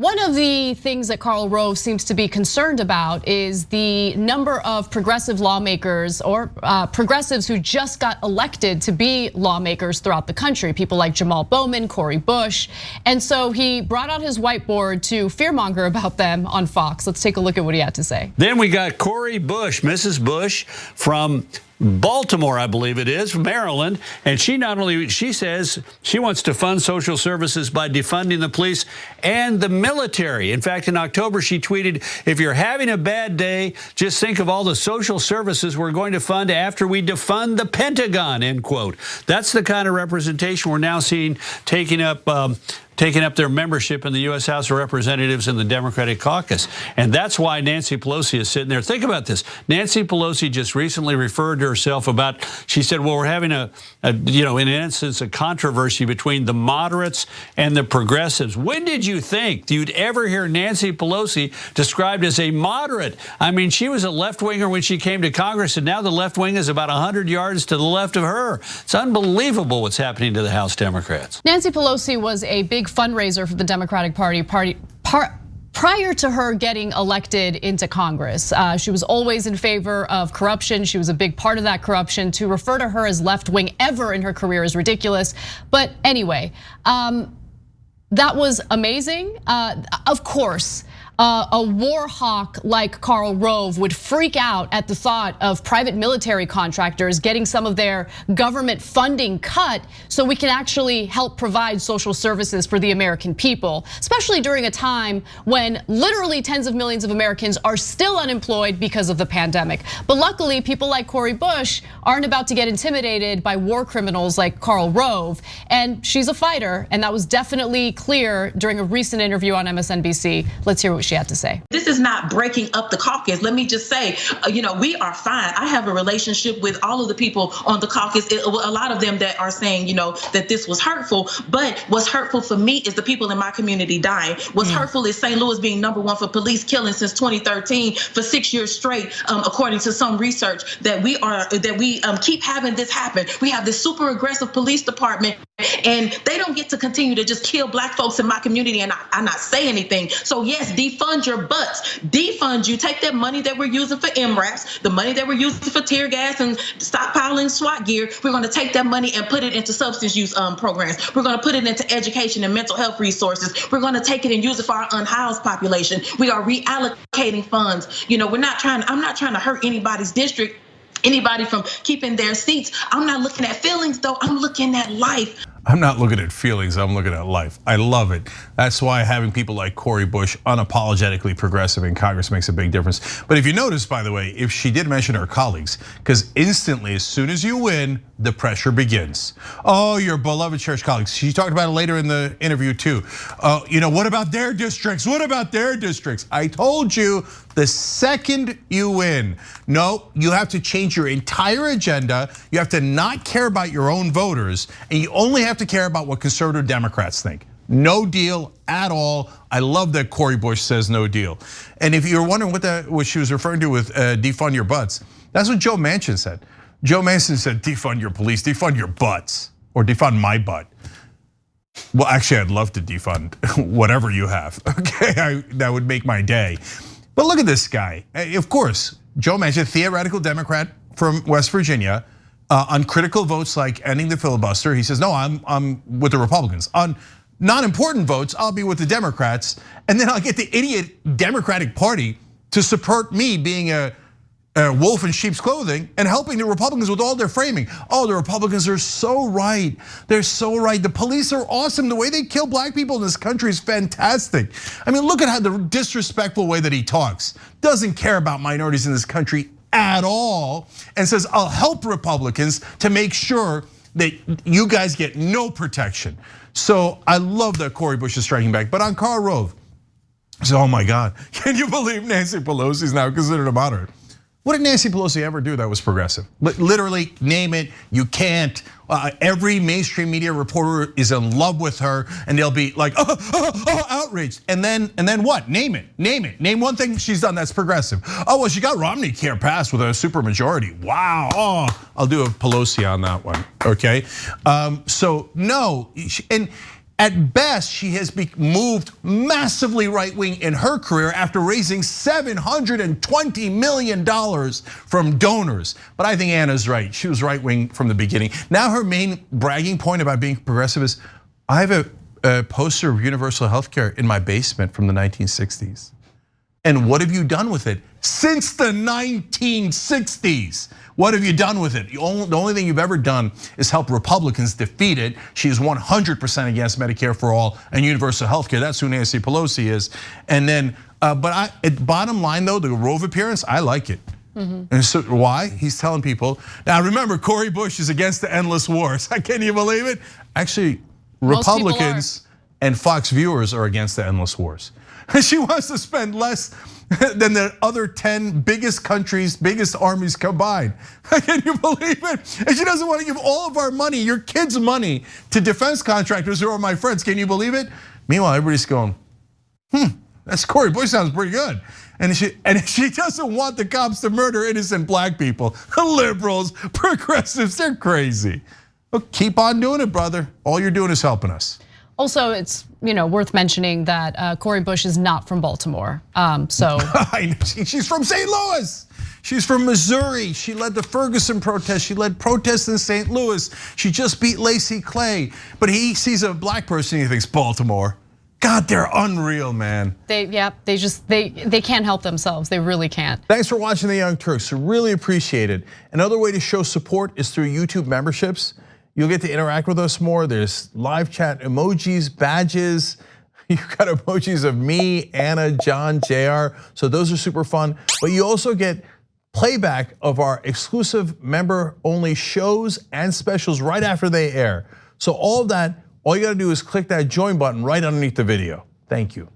One of the things that Karl Rove seems to be concerned about is the number of progressive lawmakers or progressives who just got elected to be lawmakers throughout the country. People like Jamal Bowman, Cori Bush. And so he brought out his whiteboard to fearmonger about them on Fox. Let's take a look at what he had to say. Then we got Cori Bush, Mrs. Bush from Baltimore, I believe it is, Maryland. And she says she wants to fund social services by defunding the police and the military. In fact, in October, she tweeted, "If you're having a bad day, just think of all the social services we're going to fund after we defund the Pentagon," end quote. That's the kind of representation we're now seeing taking up their membership in the U.S. House of Representatives and the Democratic caucus. And that's why Nancy Pelosi is sitting there. Think about this. Nancy Pelosi just recently referred to herself about, she said, well, we're having in an instance, a controversy between the moderates and the progressives. When did you think you'd ever hear Nancy Pelosi described as a moderate? I mean, she was a left-winger when she came to Congress, and now the left wing is about 100 yards to the left of her. It's unbelievable what's happening to the House Democrats. Nancy Pelosi was a big fundraiser for the Democratic Party prior to her getting elected into Congress. She was always in favor of corruption. She was a big part of that corruption. To refer to her as left wing ever in her career is ridiculous. But anyway, that was amazing. Of course, a war hawk like Karl Rove would freak out at the thought of private military contractors getting some of their government funding cut so we can actually help provide social services for the American people, especially during a time when literally tens of millions of Americans are still unemployed because of the pandemic. But luckily, people like Cori Bush aren't about to get intimidated by war criminals like Karl Rove, and she's a fighter, and that was definitely clear during a recent interview on MSNBC. Let's hear what she had to say. This is not breaking up the caucus. Let me just say, we are fine. I have a relationship with all of the people on the caucus. A lot of them that are saying, that this was hurtful. But what's hurtful for me is the people in my community dying. What's hurtful is St. Louis being #1 for police killing since 2013 for 6 years straight, according to some research that we keep having this happen. We have this super aggressive police department, and they don't get to continue to just kill black folks in my community and I not say anything. So yes, defund your butts. Defund you. Take that money that we're using for MRAPs, the money that we're using for tear gas and stockpiling SWAT gear. We're going to take that money and put it into substance use programs. We're going to put it into education and mental health resources. We're going to take it and use it for our unhoused population. We are reallocating funds. I'm not trying to hurt anybody's district, anybody from keeping their seats. I'm not looking at feelings though. I'm looking at life. I'm not looking at feelings, I'm looking at life. I love it. That's why having people like Cori Bush unapologetically progressive in Congress makes a big difference. But if you notice, by the way, if she did mention her colleagues, because instantly, as soon as you win, the pressure begins. Oh, your beloved church colleagues. She talked about it later in the interview too. What about their districts? What about their districts? I told you, the second you win, no, you have to change your entire agenda. You have to not care about your own voters, and you only have to care about what conservative Democrats think. No deal at all. I love that Cori Bush says no deal. And if you're wondering what she was referring to with defund your butts, that's what Joe Manchin said. Joe Manchin said defund your police, defund your butts, or defund my butt. Well, actually, I'd love to defund whatever you have. Okay, that would make my day. But look at this guy. Of course, Joe Manchin, theoretical Democrat from West Virginia, on critical votes like ending the filibuster, he says, no, I'm with the Republicans. On non-important votes, I'll be with the Democrats, and then I'll get the idiot Democratic Party to support me being a wolf in sheep's clothing and helping the Republicans with all their framing. Oh, the Republicans are so right. They're so right. The police are awesome. The way they kill black people in this country is fantastic. I mean, look at how the disrespectful way that he talks. Doesn't care about minorities in this country at all, and says, I'll help Republicans to make sure that you guys get no protection. So I love that Cori Bush is striking back. But on Karl Rove, so oh my God, can you believe Nancy Pelosi is now considered a moderate? What did Nancy Pelosi ever do that was progressive? Literally, name it, you can't. Every mainstream media reporter is in love with her, and they'll be like, outraged. And then what? Name it. Name one thing she's done that's progressive. Oh, well, she got Romney care passed with a super majority. Wow. I'll do a Pelosi on that one. Okay. So no, and At best, she has moved massively right-wing in her career after raising $720 million from donors. But I think Anna's right. She was right-wing from the beginning. Now her main bragging point about being progressive is, I have a poster of universal health care in my basement from the 1960s. And what have you done with it? Since the 1960s. What have you done with it? The only thing you've ever done is help Republicans defeat it. She is 100% against Medicare for all and universal health care. That's who Nancy Pelosi is. And then, bottom line though, the Rove appearance, I like it. And so why? He's telling people, now remember, Cori Bush is against the endless wars. Can you believe it? Actually, Republicans and Fox viewers are against the endless wars. She wants to spend less than the other 10 biggest countries, biggest armies combined. Can you believe it? And she doesn't want to give all of our money, your kids' money, to defense contractors who are my friends. Can you believe it? Meanwhile, everybody's going, that's Cori Bush, sounds pretty good. And she doesn't want the cops to murder innocent black people. Liberals, progressives, they're crazy. But keep on doing it, brother. All you're doing is helping us. Also, it's worth mentioning that Cori Bush is not from Baltimore. So she's from St. Louis. She's from Missouri. She led the Ferguson protest. She led protests in St. Louis. She just beat Lacey Clay. But he sees a black person, he thinks Baltimore. God, they're unreal, man. They can't help themselves. They really can't. Thanks for watching the Young Turks. Really appreciate it. Another way to show support is through YouTube memberships. You'll get to interact with us more. There's live chat emojis, badges. You've got emojis of me, Anna, John, JR. So those are super fun. But you also get playback of our exclusive member-only shows and specials right after they air. So all of that, all you gotta do is click that join button right underneath the video. Thank you.